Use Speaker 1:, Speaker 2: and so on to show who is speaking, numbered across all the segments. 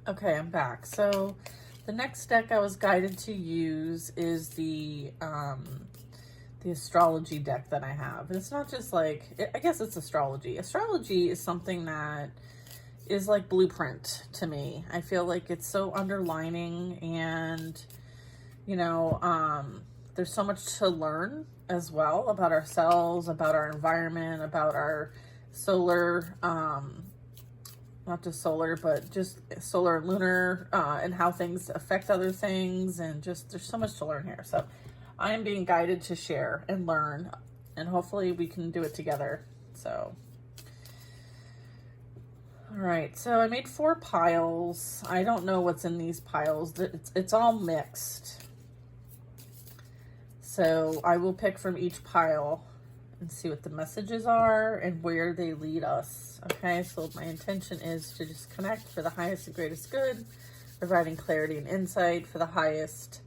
Speaker 1: Okay, I'm back. So the next deck I was guided to use is the astrology deck that I have. And it's not just like, I guess it's astrology. Astrology is something that is like blueprint to me. I feel like it's so underlining, and there's so much to learn as well about ourselves, about our environment, about our solar, not just solar, but just solar and lunar, and how things affect other things. And just, there's so much to learn here. So I am being guided to share and learn, and hopefully we can do it together. So, all right. So I made 4 piles. I don't know what's in these piles. It's all mixed. So I will pick from each pile and see what the messages are and where they lead us. Okay, so my intention is to just connect for the highest and greatest good, providing clarity and insight for the highest.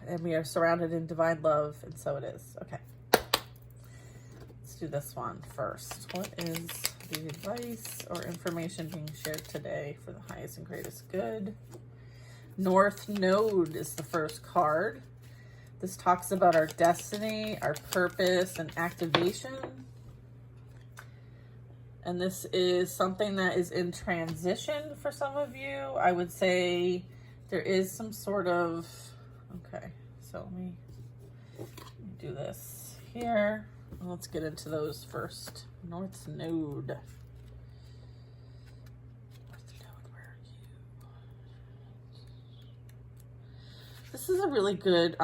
Speaker 1: And we are surrounded in divine love, and so it is. Okay, let's do this one first. What is the advice or information being shared today for the highest and greatest good? North Node is the first card. This talks about our destiny, our purpose, and activation. And this is something that is in transition for some of you. I would say there is some sort of, okay, so let me do this here. Let's get into those first. North Node. This is a really good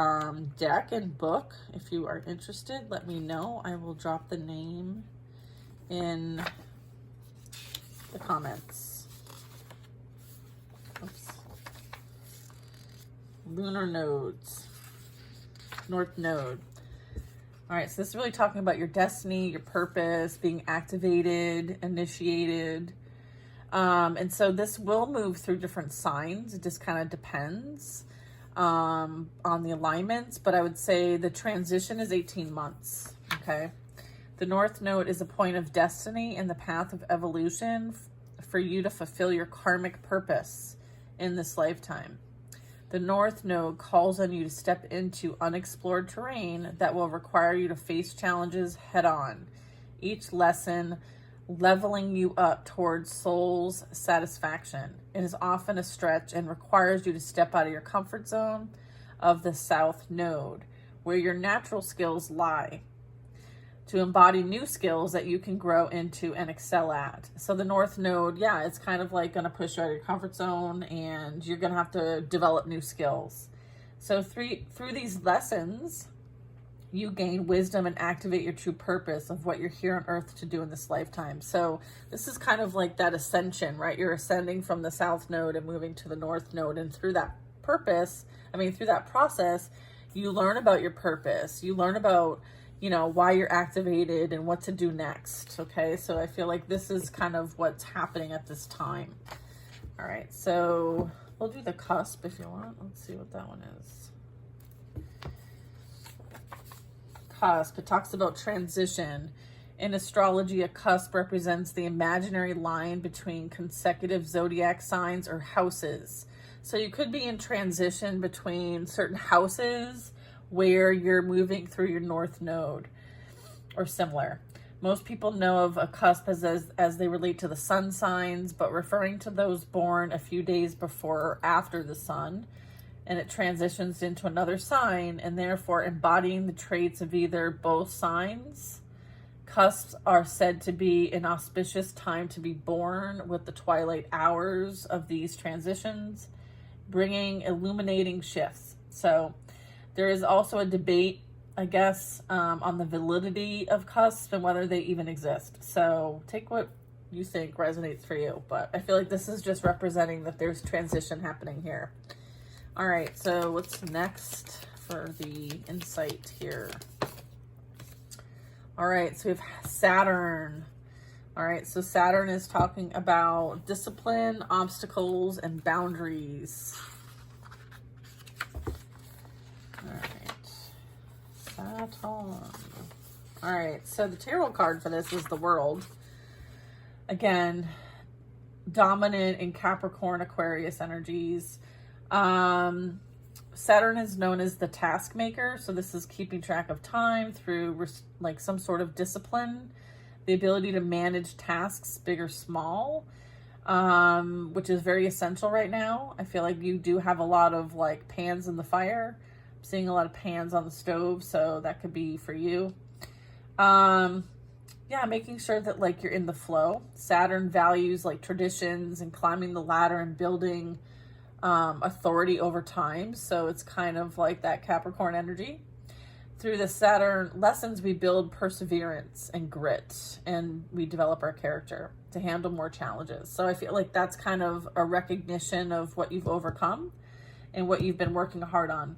Speaker 1: deck and book. If you are interested, let me know. I will drop the name in the comments. Oops. Lunar Nodes. North Node. All right, so this is really talking about your destiny, your purpose, being activated, initiated. And so this will move through different signs. It just kind of depends on the alignments, but I would say the transition is 18 months. Okay, the North Node is a point of destiny in the path of evolution for you to fulfill your karmic purpose in this lifetime. The North Node calls on you to step into unexplored terrain that will require you to face challenges head on, each lesson leveling you up towards soul's satisfaction. It is often a stretch and requires you to step out of your comfort zone of the South Node, where your natural skills lie, to embody new skills that you can grow into and excel at. So the North Node, yeah, it's kind of like going to push you out of your comfort zone, and you're going to have to develop new skills. So through these lessons, you gain wisdom and activate your true purpose of what you're here on earth to do in this lifetime. So this is kind of like that ascension, right? You're ascending from the South Node and moving to the North Node. And through that through that process, you learn about your purpose. You learn about, why you're activated and what to do next. Okay, so I feel like this is kind of what's happening at this time. All right, so we'll do the cusp if you want. Let's see what that one is. Cusp. It talks about transition. In astrology, a cusp represents the imaginary line between consecutive zodiac signs or houses. So you could be in transition between certain houses where you're moving through your North Node or similar. Most people know of a cusp as they relate to the sun signs, but referring to those born a few days before or after the sun, and it transitions into another sign, and therefore embodying the traits of either both signs. Cusps are said to be an auspicious time to be born, with the twilight hours of these transitions bringing illuminating shifts. So there is also a debate, I guess, on the validity of cusps and whether they even exist. So take what you think resonates for you, but I feel like this is just representing that there's transition happening here. All right, so what's next for the insight here? All right, so we have Saturn. All right, so Saturn is talking about discipline, obstacles, and boundaries. All right, Saturn. All right, so the tarot card for this is the World. Again, dominant in Capricorn, Aquarius energies. Saturn is known as the task maker. So this is keeping track of time through like some sort of discipline, the ability to manage tasks, big or small, which is very essential right now. I feel like you do have a lot of like pans in the fire. I'm seeing a lot of pans on the stove, so that could be for you. Yeah, making sure that like you're in the flow. Saturn values like traditions and climbing the ladder and building authority over time. So it's kind of like that Capricorn energy. Through the Saturn lessons, we build perseverance and grit, and we develop our character to handle more challenges. So I feel like that's kind of a recognition of what you've overcome and what you've been working hard on.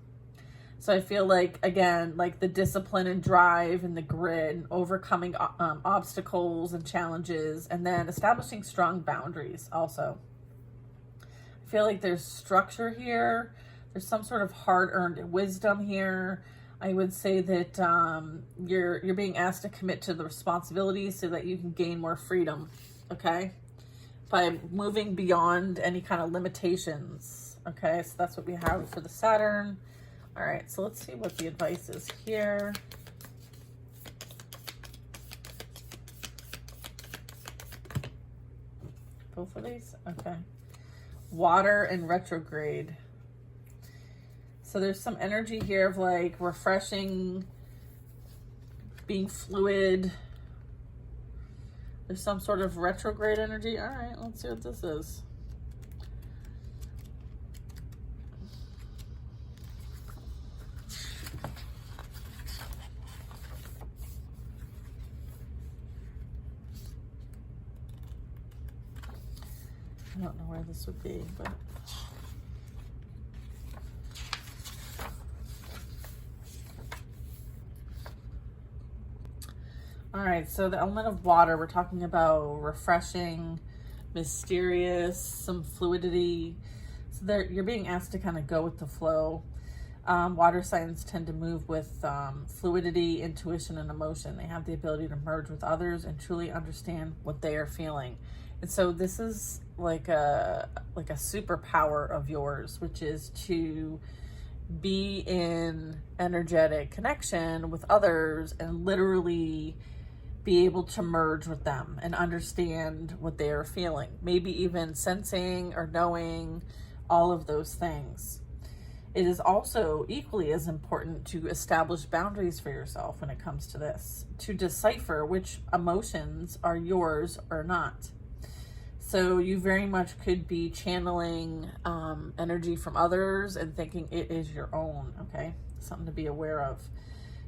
Speaker 1: So I feel like, again, like the discipline and drive and the grit and overcoming obstacles and challenges, and then establishing strong boundaries also. I feel like there's structure here. There's some sort of hard-earned wisdom here. I would say that you're being asked to commit to the responsibilities so that you can gain more freedom, okay? By moving beyond any kind of limitations, okay? So that's what we have for the Saturn. All right, so let's see what the advice is here. Both of these? Okay. Water and retrograde. So there's some energy here of like refreshing, being fluid. There's some sort of retrograde energy. All right, let's see what this is. I don't know where this would be, but all right, so the element of water, we're talking about refreshing, mysterious, some fluidity. So there, you're being asked to kind of go with the flow. Water signs tend to move with fluidity, intuition, and emotion. They have the ability to merge with others and truly understand what they are feeling. And so this is like a superpower of yours, which is to be in energetic connection with others and literally be able to merge with them and understand what they are feeling, maybe even sensing or knowing all of those things. It is also equally as important to establish boundaries for yourself when it comes to this, to decipher which emotions are yours or not. So you very much could be channeling energy from others and thinking it is your own, okay? Something to be aware of.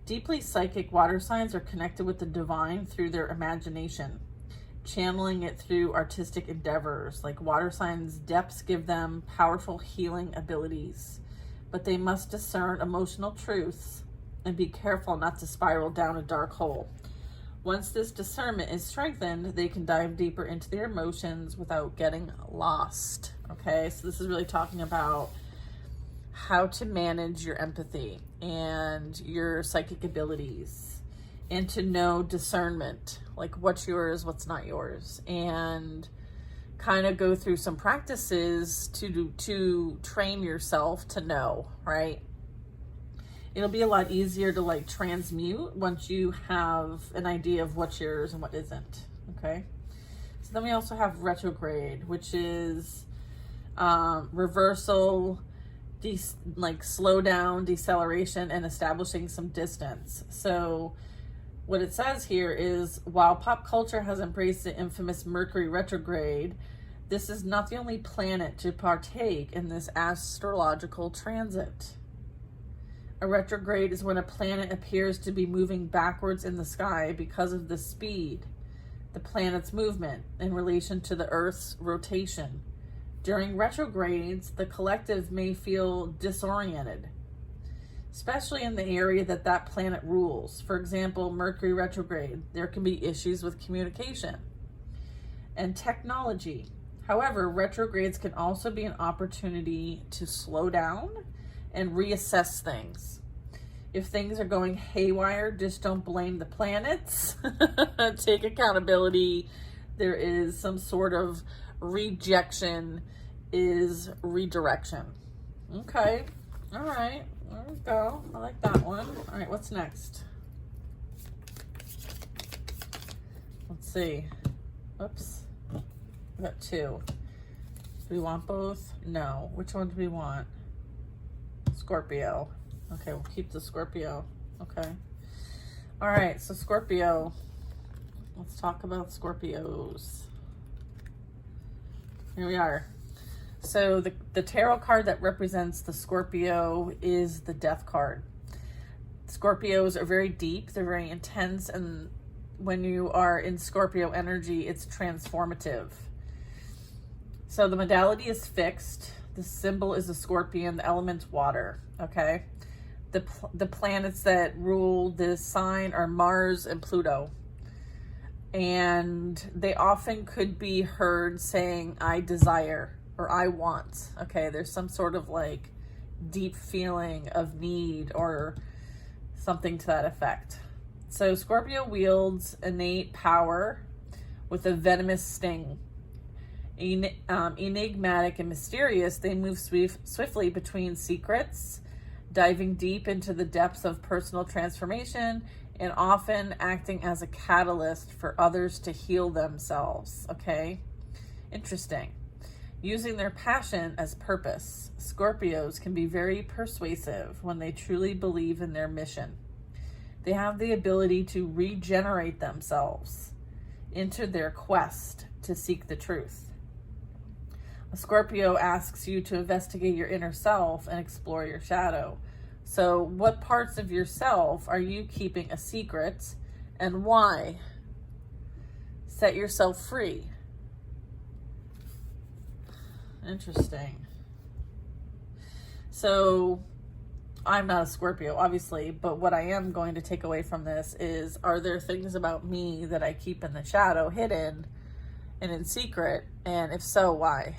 Speaker 1: Deeply psychic water signs are connected with the divine through their imagination, channeling it through artistic endeavors. Like water signs, depths give them powerful healing abilities, but they must discern emotional truths and be careful not to spiral down a dark hole. Once this discernment is strengthened, they can dive deeper into their emotions without getting lost. Okay, so this is really talking about how to manage your empathy and your psychic abilities and to know discernment, like what's yours, what's not yours, and kind of go through some practices to train yourself to know, right? It'll be a lot easier to like transmute once you have an idea of what's yours and what isn't, okay? So then we also have retrograde, which is reversal, like slow down, deceleration, and establishing some distance. So what it says here is, while pop culture has embraced the infamous Mercury retrograde, this is not the only planet to partake in this astrological transit. A retrograde is when a planet appears to be moving backwards in the sky because of the speed, the planet's movement in relation to the Earth's rotation. During retrogrades, the collective may feel disoriented, especially in the area that planet rules. For example, Mercury retrograde, there can be issues with communication and technology. However, retrogrades can also be an opportunity to slow down and reassess things. If things are going haywire, just don't blame the planets. Take accountability. There is some sort of rejection is redirection. Okay. All right. There we go. I like that one. All right. What's next? Let's see. Oops. We got two. Do we want both? No. Which one do we want? Scorpio. Okay. We'll keep the Scorpio. Okay. All right. So Scorpio. Let's talk about Scorpios. Here we are. So the tarot card that represents the Scorpio is the Death card. Scorpios are very deep. They're very intense. And when you are in Scorpio energy, it's transformative. So the modality is fixed. The symbol is a scorpion. The element's water. Okay. The planets that rule this sign are Mars and Pluto. And they often could be heard saying, I desire, or I want. Okay, there's some sort of like deep feeling of need or something to that effect. So Scorpio wields innate power with a venomous sting. Enigmatic and mysterious, they move swiftly between secrets, diving deep into the depths of personal transformation and often acting as a catalyst for others to heal themselves. Okay, interesting. Using their passion as purpose, Scorpios can be very persuasive when they truly believe in their mission. They have the ability to regenerate themselves into their quest to seek the truth. A Scorpio asks you to investigate your inner self and explore your shadow. So what parts of yourself are you keeping a secret and why? Set yourself free. Interesting. So I'm not a Scorpio, obviously, but what I am going to take away from this is, are there things about me that I keep in the shadow, hidden and in secret? And if so, why?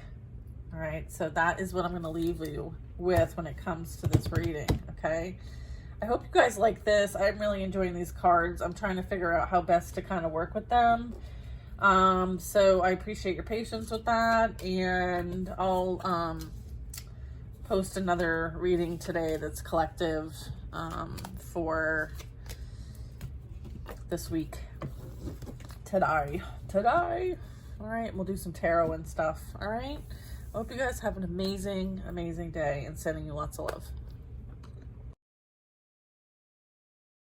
Speaker 1: All right, so that is what I'm going to leave you with when it comes to this reading, okay? I hope you guys like this. I'm really enjoying these cards. I'm trying to figure out how best to kind of work with them. So I appreciate your patience with that, and I'll post another reading today that's collective for this week. Today. All right, we'll do some tarot and stuff. All right. I hope you guys have an amazing, amazing day, and sending you lots of love.